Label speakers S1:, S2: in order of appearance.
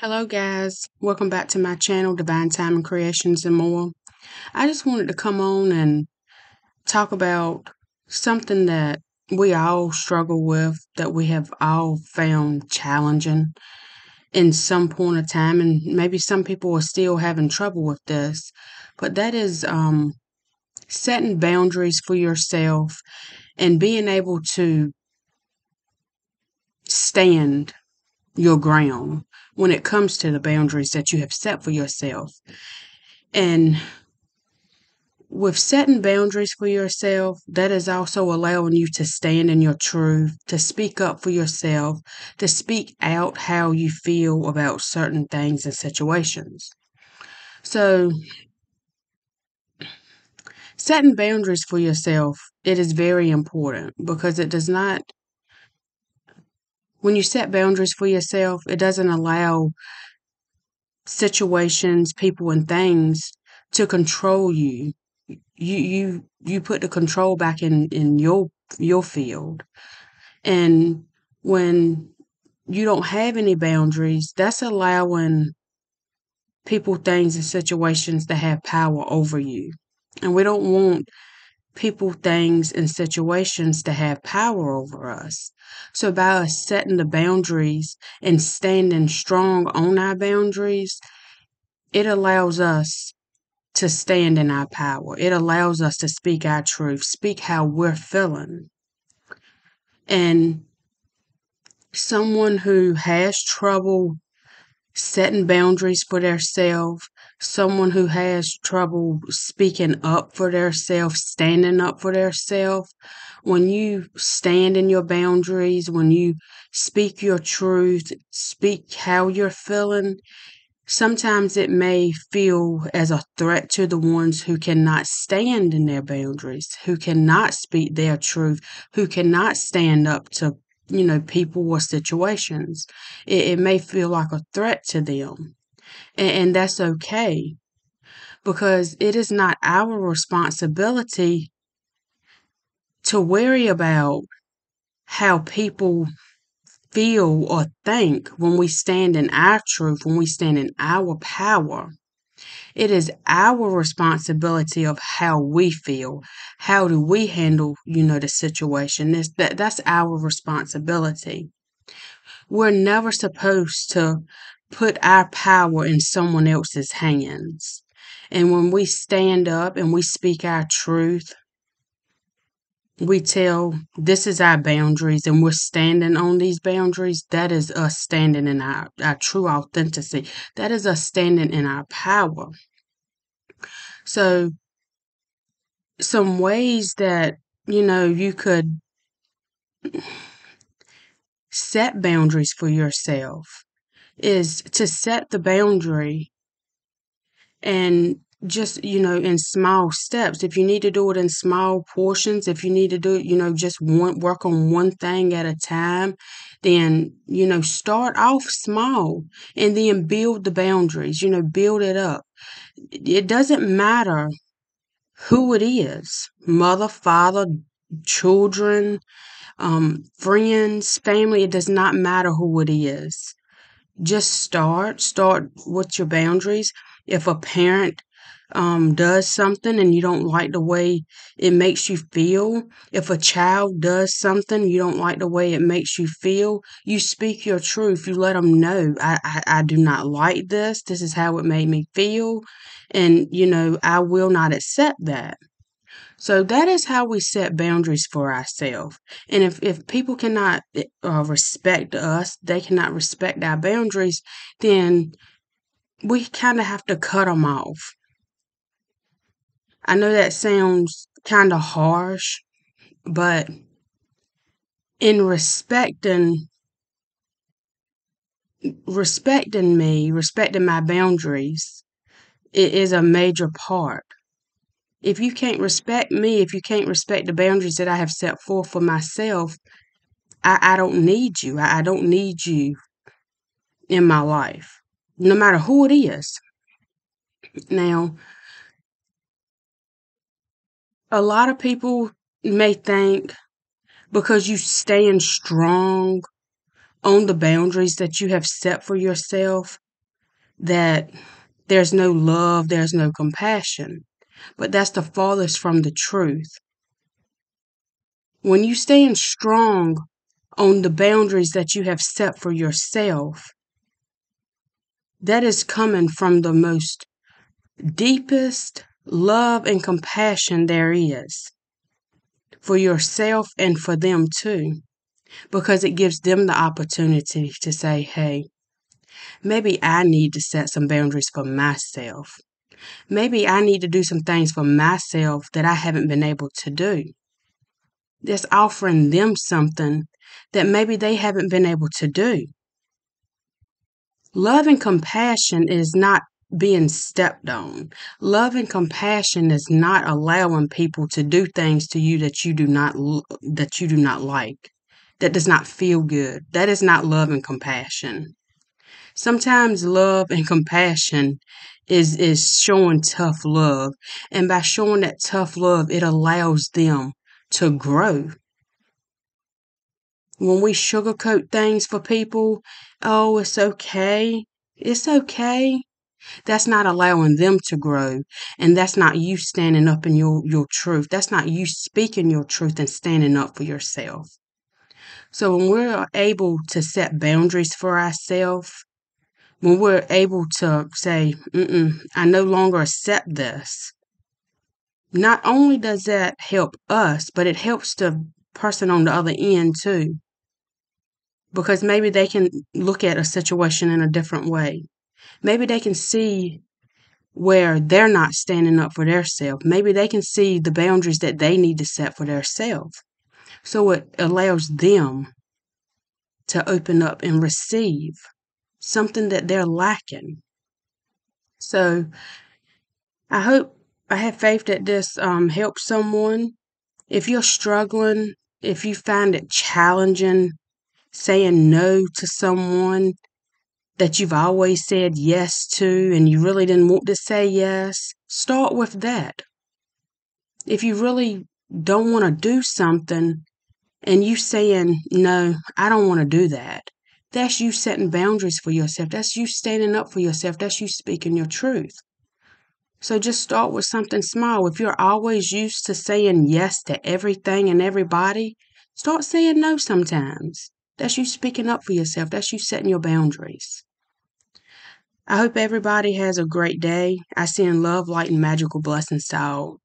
S1: Hello, guys. Welcome back to my channel, Divine Timing Creations and more. I just wanted to come on and talk about something that we all struggle with, that we have all found challenging in some point of time, and maybe some people are still having trouble with this. But that is setting boundaries for yourself and being able to stand your ground when it comes to the boundaries that you have set for yourself. And with setting boundaries for yourself, that is also allowing you to stand in your truth, to speak up for yourself, to speak out how you feel about certain things and situations. So, setting boundaries for yourself, it is very important because it does not, when you set boundaries for yourself, it doesn't allow situations, people, and things to control you. You put the control back in your field. And when you don't have any boundaries, that's allowing people, things, and situations to have power over you. And we don't want people, things, and situations to have power over us. So by us setting the boundaries and standing strong on our boundaries, it allows us to stand in our power. It allows us to speak our truth, speak how we're feeling. And someone who has trouble setting boundaries for themselves, someone who has trouble speaking up for themselves, standing up for themselves, when you stand in your boundaries, when you speak your truth, speak how you're feeling, sometimes it may feel as a threat to the ones who cannot stand in their boundaries, who cannot speak their truth, who cannot stand up to, people or situations. It may feel like a threat to them. And that's okay because it is not our responsibility to worry about how people feel or think when we stand in our truth, when we stand in our power. It is our responsibility of how we feel. How do we handle, the situation? That's our responsibility. We're never supposed to put our power in someone else's hands. And when we stand up and we speak our truth, we tell this is our boundaries and we're standing on these boundaries. That is us standing in our true authenticity. That is us standing in our power. So some ways that, you could set boundaries for yourself is to set the boundary and just, in small steps. If you need to do it in small portions, if you need to do it, just work on one thing at a time, then, start off small and then build the boundaries, build it up. It doesn't matter who it is, mother, father, children, friends, family, it does not matter who it is. Just start with your boundaries. If a parent does something and you don't like the way it makes you feel, if a child does something you don't like the way it makes you feel, you speak your truth. You let them know, I do not like this. This is how it made me feel. And, I will not accept that. So that is how we set boundaries for ourselves. And if people cannot respect us, they cannot respect our boundaries, then we kind of have to cut them off. I know that sounds kind of harsh, but in respecting me, respecting my boundaries, it is a major part. If you can't respect me, if you can't respect the boundaries that I have set forth for myself, I don't need you. I don't need you in my life, no matter who it is. Now, a lot of people may think because you stand strong on the boundaries that you have set for yourself, that there's no love, there's no compassion. But that's the farthest from the truth. When you stand strong on the boundaries that you have set for yourself, that is coming from the most deepest love and compassion there is for yourself and for them too, because it gives them the opportunity to say, hey, maybe I need to set some boundaries for myself. Maybe I need to do some things for myself that I haven't been able to do. That's offering them something that maybe they haven't been able to do. Love and compassion is not being stepped on. Love and compassion is not allowing people to do things to you that you do not like. That does not feel good. That is not love and compassion. Sometimes love and compassion is showing tough love, and by showing that tough love, it allows them to grow. When we sugarcoat things for people, oh, it's okay. It's okay. That's not allowing them to grow. And that's not you standing up in your truth. That's not you speaking your truth and standing up for yourself. So when we're able to set boundaries for ourselves, when we're able to say, I no longer accept this, not only does that help us, but it helps the person on the other end too. Because maybe they can look at a situation in a different way. Maybe they can see where they're not standing up for themselves. Maybe they can see the boundaries that they need to set for themselves. So it allows them to open up and receive something that they're lacking. So I have faith that this helps someone. If you're struggling, if you find it challenging saying no to someone that you've always said yes to and you really didn't want to say yes, start with that. If you really don't want to do something and you saying, no, I don't want to do that, that's you setting boundaries for yourself. That's you standing up for yourself. That's you speaking your truth. So just start with something small. If you're always used to saying yes to everything and everybody, start saying no sometimes. That's you speaking up for yourself. That's you setting your boundaries. I hope everybody has a great day. I send love, light, and magical blessings to all.